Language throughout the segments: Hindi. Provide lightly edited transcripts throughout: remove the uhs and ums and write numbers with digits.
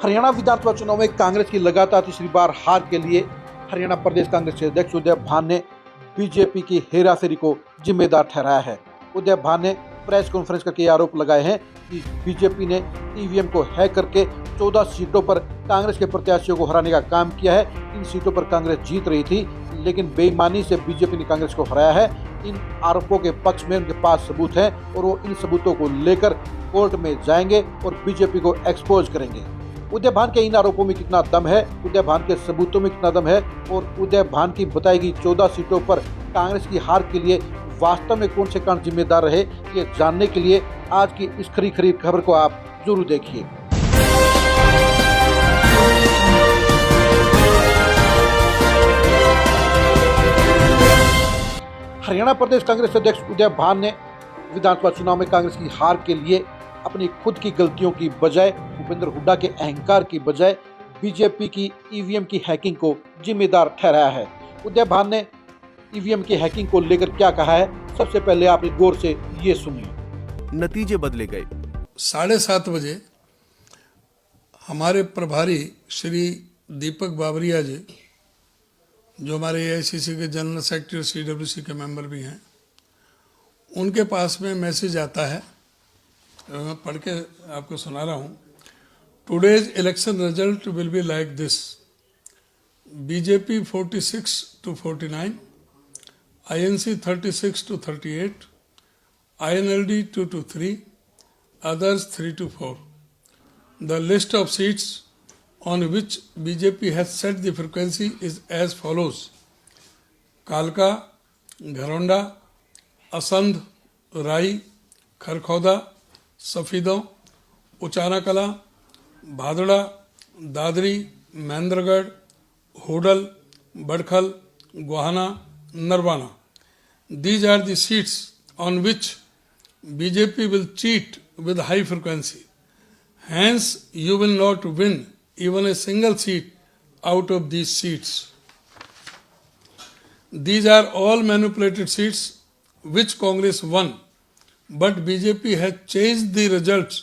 हरियाणा विधानसभा चुनाव में कांग्रेस की लगातार तीसरी बार हार के लिए हरियाणा प्रदेश कांग्रेस के अध्यक्ष उदय भान ने बीजेपी की हेराफेरी को जिम्मेदार ठहराया है। उदय भान ने प्रेस कॉन्फ्रेंस करके आरोप लगाए हैं कि बीजेपी ने ईवीएम को हैक करके 14 सीटों पर कांग्रेस के प्रत्याशियों को हराने का काम किया है। इन सीटों पर कांग्रेस जीत रही थी, लेकिन बेईमानी से बीजेपी ने कांग्रेस को हराया है। इन आरोपों के पक्ष में उनके पास सबूत हैं और वो इन सबूतों को लेकर कोर्ट में जाएंगे और बीजेपी को एक्सपोज करेंगे। उदय भान के इन आरोपों में कितना दम है, उदय भान के सबूतों में कितना दम है और उदय भान की बताई गई 14 सीटों पर कांग्रेस की हार के लिए वास्तव में कौन से कारण जिम्मेदार रहे, ये जानने के लिए आज की इस खरी खबर को आप जरूर देखिए। हरियाणा प्रदेश कांग्रेस अध्यक्ष उदय भान ने विधानसभा चुनाव में कांग्रेस की हार के लिए अपनी खुद की गलतियों की बजाय, भूपेंद्र हुड्डा के अहंकार की बजाय बीजेपी की ईवीएम की हैकिंग को जिम्मेदार ठहराया है। उदय भान ने ईवीएम की हैकिंग को लेकर क्या कहा है, सबसे पहले आप गौर से ये सुनिए। नतीजे बदले गए। 7:30 बजे हमारे प्रभारी श्री दीपक बाबरिया जी, जो हमारे एआईसीसी के जनरल सेक्रेटरी और सीडब्ल्यूसी के मेंबर भी हैं, उनके पास में मैसेज आता है, मैं पढ़ के आपको सुना रहा हूँ। Today's election result will be like this: BJP 46 to 49, INC 36 to 38, INLD 2 to 3, others 3 to 4. The list of seats on which BJP has set the frequency is as follows: कालका, घरौंडा, असंध, राई, Kharkhoda, Safidon, Uchana Kalan, Bhadra, Dadri, Mahendragarh, Hodal, Badkhal, Gohana, Narwana. These are the seats on which BJP will cheat with high frequency. Hence, you will not win even a single seat out of these seats. These are all manipulated seats which Congress won, but BJP has changed the results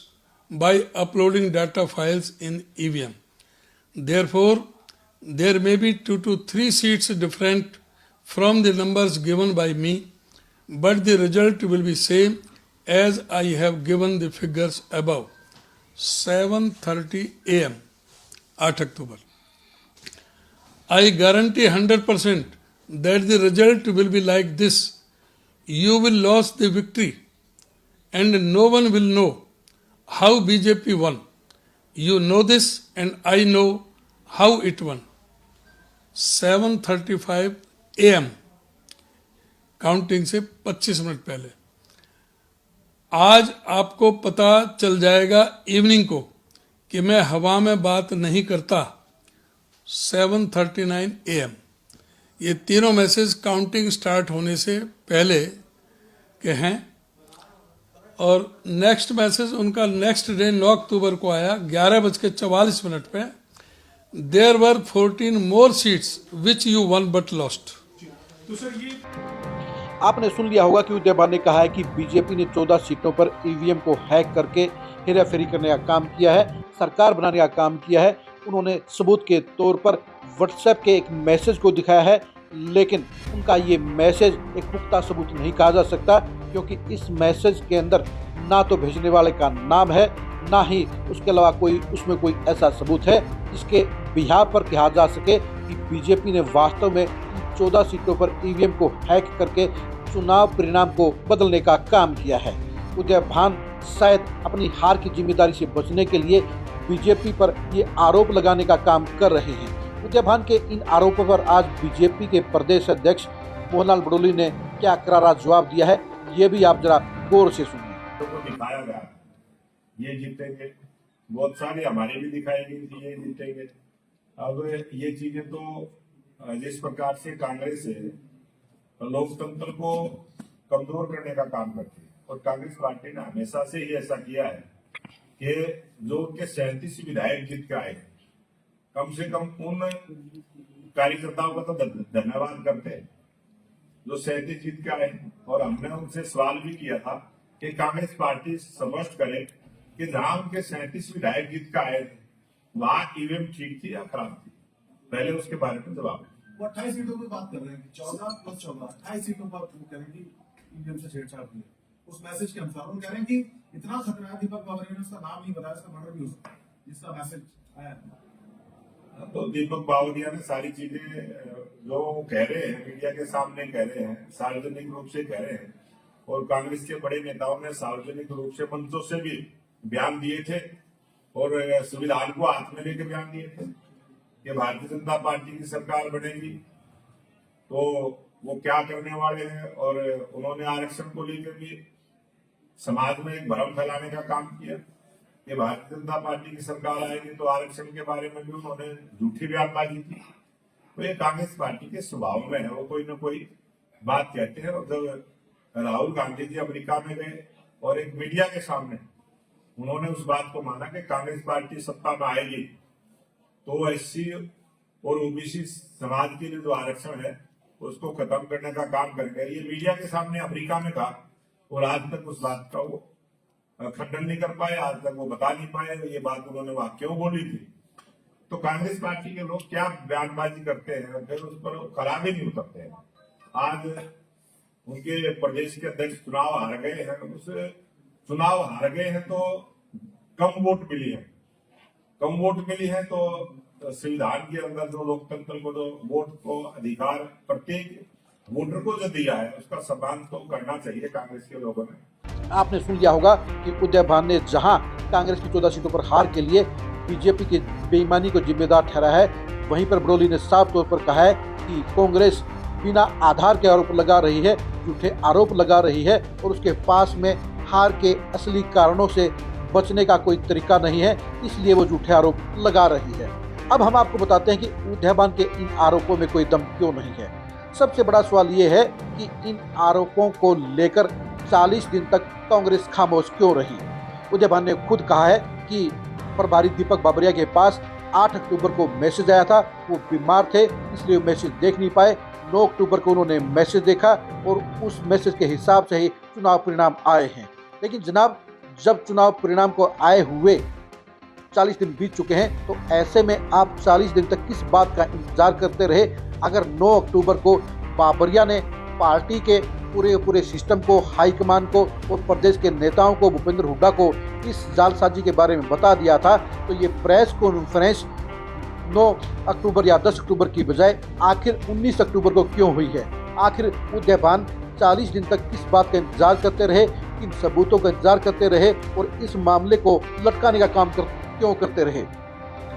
by uploading data files in EVM. Therefore, there may be 2 to 3 seats different from the numbers given by me, but the result will be same as I have given the figures above. 7:30 AM, 8 October. I guarantee 100% that the result will be like this: you will lose the victory and no one will know how BJP won. You know this and I know how it won. 7:35 AM, counting से 25 मिनट पहले। आज आपको पता चल जाएगा इवनिंग को कि मैं हवा में बात नहीं करता। 7:39 AM, ये तीनों मैसेज काउंटिंग स्टार्ट होने से पहले के हैं और नेक्स्ट मैसेज उनका नेक्स्ट डे 9 अक्टूबर को आया 11:44 पे। There were 14 more seats which you won but lost. तो सर, ये आपने सुन लिया होगा कि उदय भान ने कहा है कि बीजेपी ने 14 सीटों पर ईवीएम को हैक करके हेराफेरी करने का काम किया है, सरकार बनाने का काम किया है। उन्होंने सबूत के तौर पर व्हाट्सएप के एक मैसेज को दिखाया है, लेकिन उनका ये मैसेज एक पुख्ता सबूत नहीं कहा जा सकता, क्योंकि इस मैसेज के अंदर ना तो भेजने वाले का नाम है, ना ही उसके अलावा उसमें कोई ऐसा सबूत है जिसके बिहार पर कहा जा सके कि बीजेपी ने वास्तव में 14 सीटों पर ईवीएम को हैक करके चुनाव परिणाम को बदलने का काम किया है। उदय भान शायद अपनी हार की जिम्मेदारी से बचने के लिए बीजेपी पर ये आरोप लगाने का काम कर रहे हैं। उदय भान के इन आरोपों पर आज बीजेपी के प्रदेश अध्यक्ष मोहनलाल बडोली ने क्या करारा जवाब दिया है, ये भी आप जरा गौर से सुनिए। तो दिखाया गया ये जीतेंगे, बहुत सारी हमारी भी दिखाई गई थी ये जीतेंगे। अब ये चीजें तो जिस प्रकार से कांग्रेस लोकतंत्र को कमजोर करने का काम करती है, और कांग्रेस पार्टी ने हमेशा से ही ऐसा किया है कि जो उनके 37 विधायक जीत के आए, कम से कम उन कार्यकर्ताओं का तो धन्यवाद करते हैं जो 37 जीत के आए। और हमने उनसे सवाल भी किया था कि कांग्रेस पार्टी स्पष्ट करे कि जहां उनके 37 विधायक जीत के आए थे वहां ईवीएम ठीक थी या खराब थी, पहले उसके बारे में जवाब दें। वो 28 सीटों की बात कर रहे हैं, 14+14 28 सीटों पर वो कह रहे हैं कि ईवीएम से छेड़छाड़ की है। उस मैसेज के अनुसार वो कह रहे हैं कि इतना खतरा है, दीपक बाबरिया ने उसका नाम नहीं बताया, इसका मर्डर भी हो सकता है, जिसका मैसेज आया है। तो दीपक बावरिया ने सारी चीजें जो कह रहे हैं मीडिया के सामने कह रहे हैं, सार्वजनिक रूप से कह रहे हैं, और कांग्रेस के बड़े नेताओं ने सार्वजनिक रूप से मंचों से भी बयान दिए थे और संविधान को हाथ में लेकर बयान दिए थे कि भारतीय जनता पार्टी की सरकार बनेगी तो वो क्या करने वाले हैं, और उन्होंने आरक्षण को लेकर भी समाज में एक भ्रम फैलाने का काम किया कि भारतीय जनता पार्टी की सरकार आएगी तो आरक्षण के बारे में भी उन्होंने झूठी बयानबाजी की। तो ये कांग्रेस पार्टी के स्वभाव में है, वो कोई न कोई बात कहते हैं। और जब राहुल गांधी जी अमेरिका में गए और एक मीडिया के सामने उन्होंने उस बात को माना कि कांग्रेस पार्टी सत्ता में आएगी तो एससी और ओबीसी समाज के लिए जो आरक्षण है उसको खत्म करने का काम करेंगे, ये मीडिया के सामने अमेरिका में कहा। और आज तक उस बात का वो खंडन नहीं कर पाए, आज तक वो बता नहीं पाए ये बात उन्होंने वहां क्यों बोली थी। तो कांग्रेस पार्टी के लोग क्या बयानबाजी करते हैं, फिर उस पर खरा भी नहीं उतरते हैं। आज उनके प्रदेश के अध्यक्ष चुनाव हार गए हैं, उस चुनाव हार गए हैं तो कम वोट मिली है, कम वोट मिली है तो संविधान के अंदर जो लोकतंत्र को जो वोट को अधिकार प्रत्येक वोटर को जो दिया है उसका सम्मान तो करना चाहिए कांग्रेस के लोगों ने। आपने सुन लिया होगा कि उदय भान ने जहां कांग्रेस की 14 सीटों पर हार के लिए बीजेपी की बेईमानी को जिम्मेदार ठहराया है, वहीं पर बड़ोली ने साफ तौर पर कहा है कि कांग्रेस बिना आधार के आरोप लगा रही है, झूठे आरोप लगा रही है और उसके पास में हार के असली कारणों से बचने का कोई तरीका नहीं है, इसलिए वो झूठे आरोप लगा रही है। अब हम आपको बताते हैं कि उदय भान के इन आरोपों में कोई दम क्यों नहीं है। सबसे बड़ा सवाल ये है कि इन आरोपों को लेकर 40 दिन तक कांग्रेस खामोश क्यों रही। उदय भान ने खुद कहा है कि प्रभारी दीपक बाबरिया के पास 8 अक्टूबर को मैसेज आया था, वो बीमार थे इसलिए वो मैसेज देख नहीं पाए। 9 अक्टूबर को उन्होंने मैसेज देखा और उस मैसेज के हिसाब से ही चुनाव परिणाम आए हैं। लेकिन जनाब, जब चुनाव परिणाम को आए हुए 40 दिन बीत चुके हैं तो ऐसे में आप 40 दिन तक किस बात का इंतजार करते रहे। अगर 9 अक्टूबर को बाबरिया ने पार्टी के पूरे सिस्टम को, हाईकमान को और प्रदेश के नेताओं को, भूपेंद्र हुड्डा को इस जालसाजी के बारे में बता दिया था तो ये प्रेस कॉन्फ्रेंस 9 अक्टूबर या 10 अक्टूबर की बजाय आखिर 19 अक्टूबर को क्यों हुई है। आखिर उदय भान 40 दिन तक किस बात का इंतजार करते रहे, किन सबूतों का इंतजार करते रहे और इस मामले को लटकाने का काम क्यों करते रहे।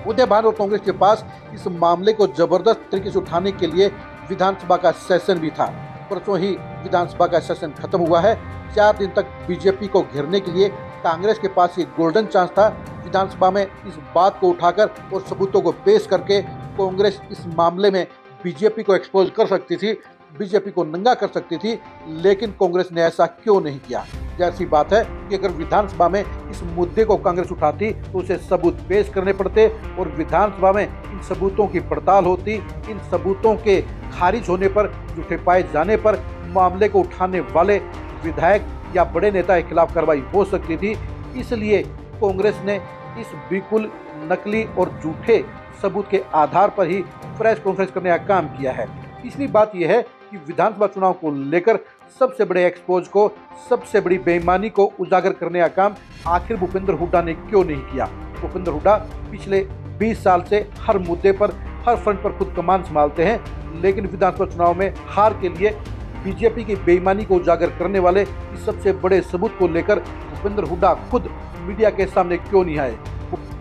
उदय भान और कांग्रेस के पास इस मामले को जबरदस्त तरीके से उठाने के लिए विधानसभा का सेशन भी था। परसों ही विधानसभा का सेशन खत्म हुआ है। 4 दिन तक बीजेपी को घेरने के लिए कांग्रेस के पास ये गोल्डन चांस था। विधानसभा में इस बात को उठाकर और सबूतों को पेश करके कांग्रेस इस मामले में बीजेपी को एक्सपोज कर सकती थी, बीजेपी को नंगा कर सकती थी, लेकिन कांग्रेस ने ऐसा क्यों नहीं किया। जैसी बात है कि अगर विधानसभा में इस मुद्दे को कांग्रेस उठाती तो उसे सबूत पेश करने पड़ते और विधानसभा में इन सबूतों की पड़ताल होती। इन सबूतों के खारिज होने पर, झूठे पाए जाने पर मामले को उठाने वाले विधायक या बड़े नेता के खिलाफ कार्रवाई हो सकती थी। इसलिए कांग्रेस ने इस बिल्कुल नकली और झूठे सबूत के आधार पर ही प्रेस कॉन्फ्रेंस करने का काम किया है। तीसरी बात यह है कि विधानसभा चुनाव को लेकर सबसे बड़े एक्सपोज को, सबसे बड़ी बेईमानी को उजागर करने का काम आखिर भूपेंद्र हुड्डा ने क्यों नहीं किया। भूपेंद्र हुड्डा पिछले 20 साल से हर मुद्दे पर, हर फ्रंट पर खुद कमान संभालते हैं, लेकिन विधानसभा चुनाव में हार के लिए बीजेपी की बेईमानी को उजागर करने वाले इस सबसे बड़े सबूत को लेकर भूपेंद्र हुड्डा खुद मीडिया के सामने क्यों नहीं आए।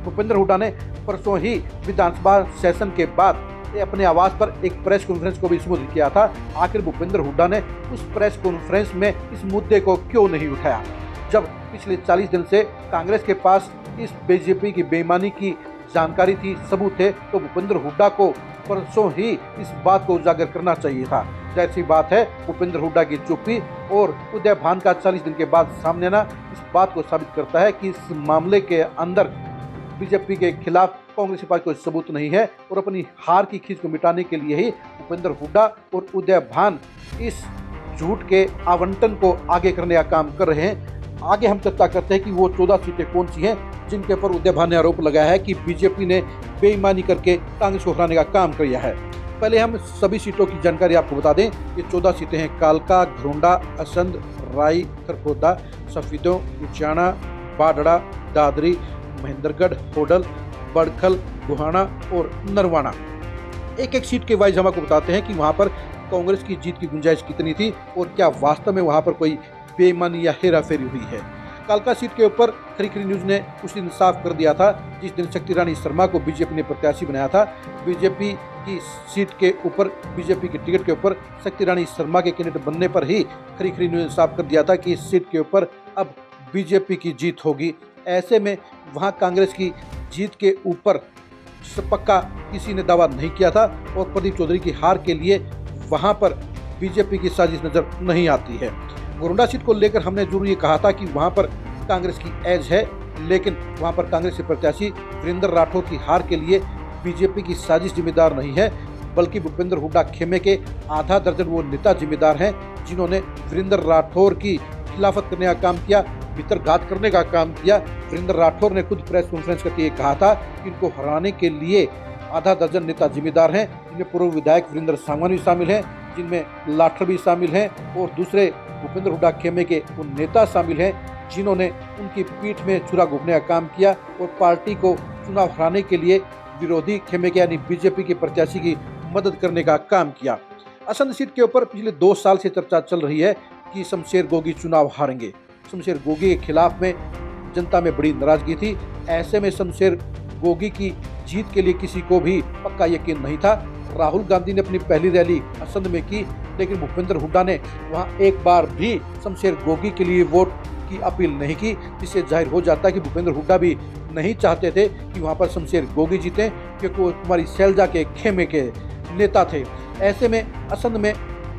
भूपेंद्र हुड्डा ने परसों ही विधानसभा सेशन के बाद अपने आवास पर एक प्रेस कॉन्फ्रेंस को भी संबोधित किया था। आखिर भूपेंद्र हुड्डा ने उस प्रेस कॉन्फ्रेंस में इस मुद्दे को क्यों नहीं उठाया। जब पिछले 40 दिन से कांग्रेस के पास इस बीजेपी की बेईमानी की जानकारी थी, सबूत थे, तो भूपेंद्र हुड्डा को परसों ही इस बात को उजागर करना चाहिए था। जैसी बात है, भूपेंद्र हुड्डा की चुप्पी और उदय भान का 40 दिन के बाद सामने आना इस बात को साबित करता है कि इस मामले के अंदर बीजेपी के खिलाफ कांग्रेस के पास कोई सबूत नहीं है और अपनी हार की खींच को मिटाने के लिए ही भूपेंद्र हुड्डा और उदय भान इस झूठ के आवंटन को आगे करने का काम कर रहे हैं। आगे हम चर्चा करते हैं कि वो 14 सीटें कौन सी हैं जिनके ऊपर उदय भान ने आरोप लगाया है कि बीजेपी ने बेईमानी करके कांग्रेस को हराने का काम किया है। पहले हम सभी सीटों की जानकारी आपको बता दें। ये 14 सीटें हैं कालका, घरोंडा, असंध, राई, खरखोदा, सफीदों, उचाना, बाडड़ा, दादरी, महेंद्रगढ़, होडल, बड़खल, गुहाना और नरवाना। एक एक सीट के वाइज हम आपको बताते हैं कि वहां पर कांग्रेस की जीत की गुंजाइश कितनी थी और क्या वास्तव में वहां पर कोई बेईमानी या हेराफेरी हुई है। कालका सीट के ऊपर खरी न्यूज ने उस दिन साफ कर दिया था जिस दिन शक्ति रानी शर्मा को बीजेपी ने प्रत्याशी बनाया था। बीजेपी की सीट के ऊपर, बीजेपी की टिकट के ऊपर शक्ति रानी शर्मा के कैंडिडेट बनने पर ही खरी न्यूज ने साफ कर दिया था कि इस सीट के ऊपर अब बीजेपी की जीत होगी। ऐसे में वहां कांग्रेस की जीत के ऊपर पक्का किसी ने दावा नहीं किया था और प्रदीप चौधरी की हार के लिए वहां पर बीजेपी की साजिश नजर नहीं आती है। घरोंडा सीट को लेकर हमने जरूर ये कहा था कि वहां पर कांग्रेस की एज है, लेकिन वहां पर कांग्रेस के प्रत्याशी वीरेंद्र राठौर की हार के लिए बीजेपी की साजिश जिम्मेदार नहीं है, बल्कि भूपेंद्र हुड्डा खेमे के आधा दर्जन वो नेता जिम्मेदार हैं जिन्होंने वीरेंद्र राठौर की खिलाफत करने का काम किया, भीतरघात करने का काम किया। वीरेंद्र राठौर ने खुद प्रेस कॉन्फ्रेंस करके कहा था कि इनको हराने के लिए आधा दर्जन नेता जिम्मेदार हैं, जिनमें पूर्व विधायक वीरेंद्र सांगवान भी शामिल हैं, जिनमें लाठर भी शामिल हैं और दूसरे भूपेंद्र हुड्डा खेमे के वो नेता शामिल हैं जिन्होंने उनकी पीठ में छुरा घोंपने का काम किया और पार्टी को चुनाव हराने के लिए विरोधी खेमे के यानी बीजेपी के प्रत्याशी की मदद करने का काम किया। असंध सीट के ऊपर पिछले 2 साल से चर्चा चल रही है कि शमशेर गोगी चुनाव हारेंगे। शमशेर गोगी के खिलाफ में जनता में बड़ी नाराजगी थी। ऐसे में शमशेर गोगी की जीत के लिए किसी को भी पक्का यकीन नहीं था। राहुल गांधी ने अपनी पहली रैली असंध में की, लेकिन भूपेंद्र हुड्डा ने वहां एक बार भी शमशेर गोगी के लिए वोट की अपील नहीं की, जिससे जाहिर हो जाता है कि भूपेंद्र हुड्डा भी नहीं चाहते थे कि वहां पर शमशेर गोगी जीते, क्योंकि वो कुमारी शैलजा के खेमे के नेता थे। ऐसे में असंध में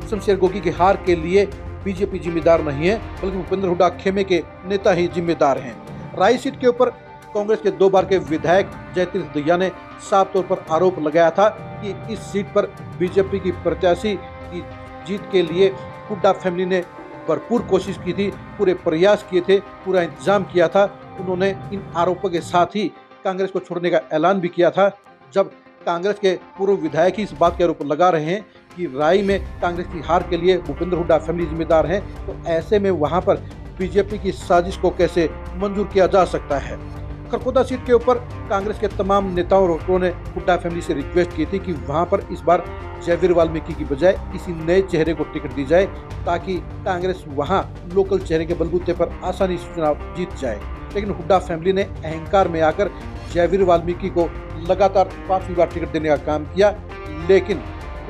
शमशेर गोगी की हार के लिए बीजेपी जिम्मेदार नहीं है, बल्कि भूपेंद्र हुड्डा खेमे के नेता ही जिम्मेदार हैं। राय सीट के ऊपर कांग्रेस के 2 बार के विधायक जयतीर्थ दहिया ने साफ तौर पर आरोप लगाया था कि इस सीट पर बीजेपी की प्रत्याशी की जीत के लिए हुड्डा फैमिली ने भरपूर कोशिश की थी, पूरे प्रयास किए थे, पूरा इंतजाम किया था। उन्होंने इन आरोपों के साथ ही कांग्रेस को छोड़ने का ऐलान भी किया था। जब कांग्रेस के पूर्व विधायक ही इस बात के आरोप लगा रहे हैं कि राय में कांग्रेस की हार के लिए भूपेंद्र हुड्डा फैमिली जिम्मेदार हैं, तो ऐसे में वहां पर बीजेपी की साजिश को कैसे मंजूर किया जा सकता है। खरखोदा सीट के ऊपर कांग्रेस के तमाम नेताओं ने हुड्डा फैमिली से रिक्वेस्ट की थी कि वहां पर इस बार जयवीर वाल्मीकि की बजाय किसी नए चेहरे को टिकट दी जाए, ताकि कांग्रेस वहां लोकल चेहरे के बलबूते पर आसानी से चुनाव जीत जाए। लेकिन हुड्डा फैमिली ने अहंकार में आकर जयवीर वाल्मीकि को लगातार 5वीं बार टिकट देने का काम किया, लेकिन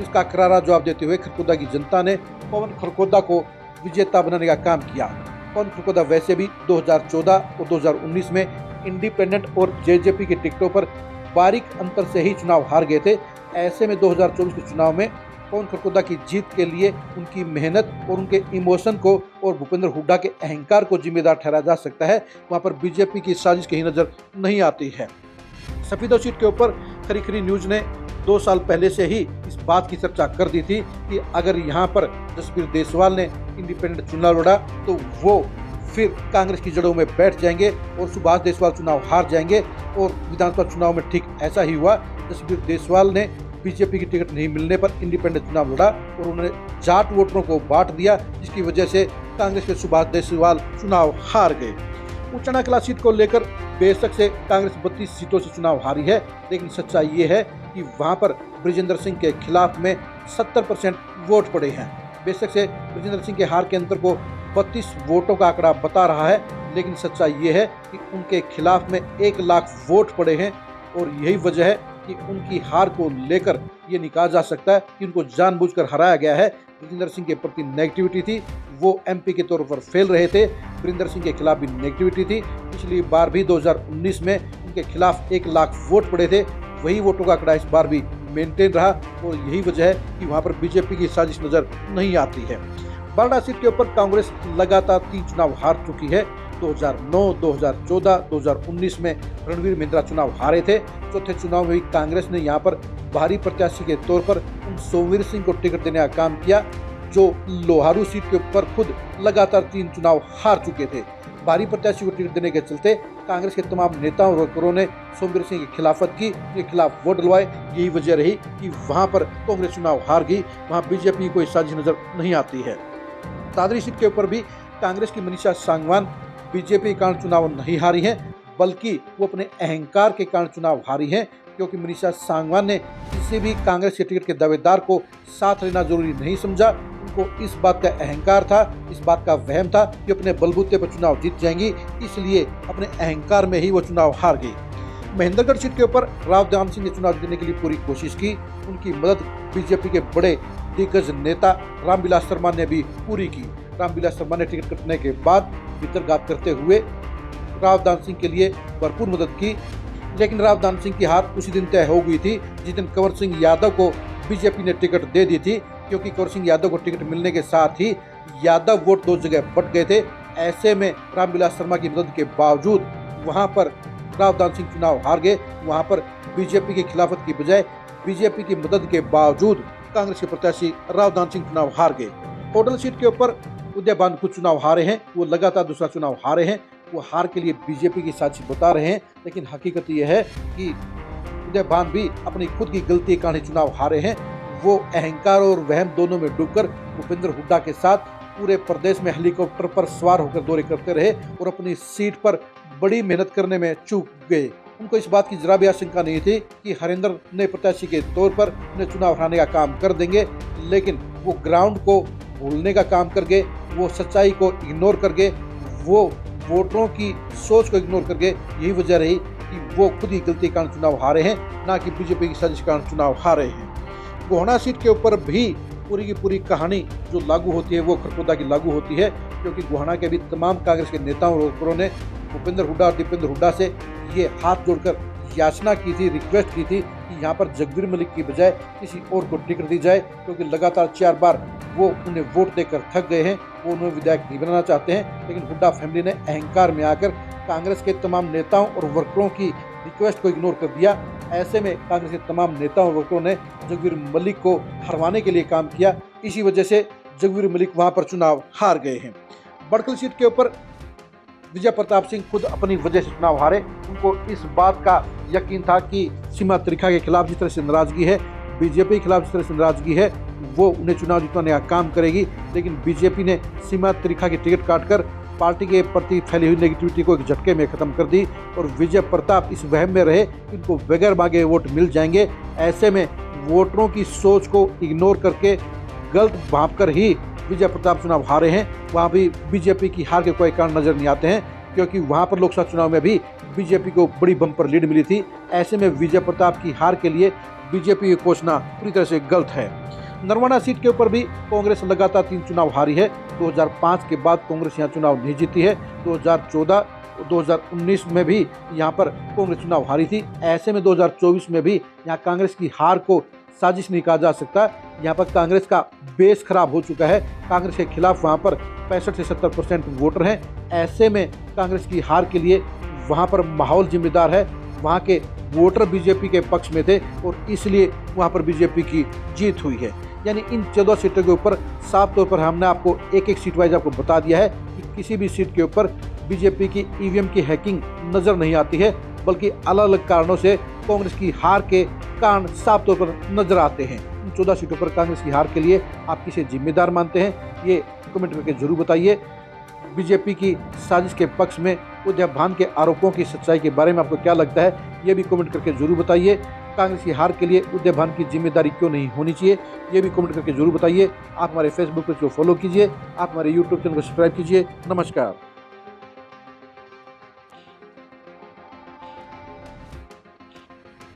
इसका करारा जवाब देते हुए खरखोदा की जनता ने पवन खरखोदा को विजेता बनाने का काम किया। पवन खरखोदा वैसे भी 2014 और 2019 में इंडिपेंडेंट और जेजेपी की टिकटों पर बारीक अंतर से ही चुनाव हार गए थे। ऐसे में 2024 के चुनाव में पवन खरखोदा की जीत के लिए उनकी मेहनत और उनके इमोशन को और भूपेंद्र हुड्डा के अहंकार को जिम्मेदार ठहराया जा सकता है। वहां पर बीजेपी की साजिश कहीं नजर नहीं आती है। सफीदो सीट के ऊपर खरी न्यूज ने 2 साल पहले से ही इस बात की चर्चा कर दी थी कि अगर यहाँ पर जसबीर देसवाल ने इंडिपेंडेंट चुनाव लड़ा तो वो फिर कांग्रेस की जड़ों में बैठ जाएंगे और सुभाष देसवाल चुनाव हार जाएंगे। और विधानसभा चुनाव में ठीक ऐसा ही हुआ। जसबीर देसवाल ने बीजेपी की टिकट नहीं मिलने पर इंडिपेंडेंट चुनाव लड़ा और उन्होंने जाट वोटरों को बांट दिया, जिसकी वजह से कांग्रेस के सुभाष देसवाल चुनाव हार गए। उचाना कला सीट को लेकर बेशक से कांग्रेस 32 सीटों से चुनाव हारी है, लेकिन सच्चाई ये है कि वहां पर ब्रिजेंद्र सिंह के खिलाफ में 70% वोट पड़े हैं। बेशक से ब्रिजेंद्र सिंह के हार के अंतर को 32 वोटों का आंकड़ा बता रहा है, लेकिन सच्चाई ये है कि उनके खिलाफ में 1 लाख वोट पड़े हैं और यही वजह है कि उनकी हार को लेकर ये नहीं कहा जा सकता है कि उनको जानबूझकर हराया गया है। ब्रिजेंद्र सिंह के प्रति नेगेटिविटी थी, वो एमपी के तौर पर फेल रहे थे। ब्रिजेंद्र सिंह के खिलाफ भी नेगेटिविटी थी। पिछली बार भी 2019 में उनके खिलाफ 1 लाख वोट पड़े थे, वही वोटों का आंकड़ा इस बार भी मेंटेन रहा और यही वजह है कि वहां पर बीजेपी की साजिश नजर नहीं आती है। बारडा सीट के ऊपर कांग्रेस लगातार 3 चुनाव हार चुकी है। 2009, 2014, 2019 में रणवीर महिंद्रा चुनाव हारे थे। चौथे चुनाव में भी कांग्रेस ने यहाँ पर बाहरी प्रत्याशी के तौर पर सोमवीर सिंह को टिकट देने का काम किया, जो लोहारू सीट के ऊपर खुद लगातार 3 चुनाव हार चुके थे। बाहरी प्रत्याशी को टिकट देने के चलते कांग्रेस के तमाम नेताओं और वर्करों ने सोमवीर सिंह की खिलाफत की, उनके खिलाफ वोट डलवाए। यही वजह रही कि वहां पर कांग्रेस चुनाव हार गई, वहां बीजेपी की कोई साजिश नजर नहीं आती है। दादरी सीट के ऊपर भी कांग्रेस की मनीषा सांगवान बीजेपी के कारण चुनाव नहीं हारी है, बल्कि वो अपने अहंकार के कारण चुनाव हारी है, क्योंकि मनीषा सांगवान ने किसी भी कांग्रेस के टिकट के दावेदार को साथ लेना जरूरी नहीं समझा। उनको इस बात का अहंकार था, इस बात का वहम था कि अपने बलबूते पर चुनाव जीत जाएंगी, इसलिए अपने अहंकार में ही वो चुनाव हार गई। महेंद्रगढ़ सीट के ऊपर राव दान सिंह ने चुनाव जीतने के लिए पूरी कोशिश की। उनकी मदद बीजेपी के बड़े दिग्गज नेता रामविलास शर्मा ने भी पूरी की। रामविलास शर्मा ने टिकट कटने के बाद भीतरघात करते हुए राव दान सिंह के लिए भरपूर मदद की, लेकिन राव दान सिंह की हार उसी दिन तय हो गई थी जिस दिन कंवर सिंह यादव को बीजेपी ने टिकट दे दी थी, क्योंकि कंवर सिंह यादव को टिकट मिलने के साथ ही यादव वोट 2 जगह बट गए थे। ऐसे में रामविलास शर्मा की मदद के बावजूद वहां पर राव दान सिंह चुनाव हार गए। वहां पर बीजेपी की खिलाफत की बजाय बीजेपी की मदद के बावजूद कांग्रेस के प्रत्याशी राव दान सिंह चुनाव हार गए। होटल सीट के ऊपर उदय भान खुद चुनाव हारे हैं, वो लगातार दूसरा चुनाव हारे हैं। वो हार के लिए बीजेपी की साजिश बता रहे हैं, लेकिन हकीकत यह है कि उदय भान भी अपनी खुद की गलती के कारण चुनाव हारे हैं। वो अहंकार और वहम दोनों में डूबकर भूपेंद्र हुड्डा के साथ पूरे प्रदेश में हेलीकॉप्टर पर सवार होकर दौरे करते रहे और अपनी सीट पर बड़ी मेहनत करने में चूक गए। उनको इस बात की जरा भी आशंका नहीं थी कि हरिंदर नए प्रत्याशी के तौर पर उन्हें चुनाव हराने का काम कर देंगे, लेकिन वो ग्राउंड को भूलने का काम कर गए, वो सच्चाई को इग्नोर कर गए, वो वोटरों की सोच को इग्नोर कर गए। यही वजह रही कि वो खुद ही गलती के कारण चुनाव हारे हैं, ना कि बीजेपी की साजिश के कारण चुनाव हारे हैं। गोहाना सीट के ऊपर भी पूरी की पूरी कहानी जो लागू होती है वो खरखोदा की लागू होती है, क्योंकि गोहाना के भी तमाम कांग्रेस के नेताओं और वर्करों ने भूपेंद्र हुड्डा और दीपेंद्र हुड्डा से ये हाथ जोड़कर याचना की थी, रिक्वेस्ट की थी कि यहाँ पर जगबीर मलिक की बजाय किसी और को टिकट दी जाए, क्योंकि लगातार 4 बार वो उन्हें वोट देकर थक गए हैं, वो उन्हें विधायक नहीं बनाना चाहते हैं। लेकिन हुड्डा फैमिली ने अहंकार में आकर कांग्रेस के तमाम नेताओं और वर्करों की रिक्वेस्ट को इग्नोर कर दिया। ऐसे में कांग्रेस के तमाम नेताओं और वर्करों ने जगबीर मलिक को हरवाने के लिए काम किया। इसी वजह से जगबीर मलिक वहां पर चुनाव हार गए हैं। बड़कल सीट के ऊपर विजय प्रताप सिंह खुद अपनी वजह से चुनाव हारे। उनको इस बात का यकीन था कि सीमा त्रिखा के खिलाफ जिस तरह से नाराजगी है, बीजेपी के खिलाफ जिस तरह से नाराजगी है, वो उन्हें चुनाव जितवाने का काम करेगी। लेकिन बीजेपी ने सीमा त्रिखा की टिकट काटकर पार्टी के प्रति फैली हुई नेगेटिविटी को एक झटके में खत्म कर दी और विजय प्रताप इस वहम में रहे कि उनको बगैर मांगे वोट मिल जाएंगे। ऐसे में वोटरों की सोच को इग्नोर करके गलत भांपकर ही विजय प्रताप चुनाव हारे हैं। वहाँ भी बीजेपी की हार के कोई कारण नजर नहीं आते हैं, क्योंकि वहाँ पर लोकसभा चुनाव में भी बीजेपी को बड़ी बम्पर लीड मिली थी। ऐसे में विजय प्रताप की हार के लिए बीजेपी की घोषणा पूरी तरह से गलत है। नरवाना सीट के ऊपर भी कांग्रेस लगातार 3 चुनाव हारी है। 2005 के बाद कांग्रेस यहाँ चुनाव नहीं जीती है। 2014 2019 में भी यहाँ पर कांग्रेस चुनाव हारी थी। ऐसे में 2024 में भी यहाँ कांग्रेस की हार को साजिश नहीं कहा जा सकता। यहाँ पर कांग्रेस का बेस खराब हो चुका है। कांग्रेस के खिलाफ वहाँ पर 65 से 70% वोटर हैं। ऐसे में कांग्रेस की हार के लिए वहाँ पर माहौल जिम्मेदार है। वहाँ के वोटर बीजेपी के पक्ष में थे और इसलिए वहाँ पर बीजेपी की जीत हुई है। यानी इन 14 सीटों के ऊपर साफ तौर पर हमने आपको एक सीट वाइज आपको बता दिया है कि किसी भी सीट के ऊपर बीजेपी की ईवीएम की हैकिंग नजर नहीं आती है, बल्कि अलग अलग कारणों से कांग्रेस की हार के कारण साफ तौर पर नजर आते हैं। इन 14 सीटों पर कांग्रेस की हार के लिए आप किसे जिम्मेदार मानते हैं, ये कमेंट करके जरूर बताइए। बीजेपी की साजिश के पक्ष में उदय भान के आरोपों की सच्चाई के बारे में आपको क्या लगता है, ये भी कमेंट करके जरूर बताइए। कांग्रेस की हार के लिए उदय भान की जिम्मेदारी क्यों नहीं होनी चाहिए, ये भी कमेंट करके जरूर बताइए। आप हमारे फेसबुक पेज को फॉलो कीजिए, आप हमारे यूट्यूब चैनल को सब्सक्राइब कीजिए। नमस्कार।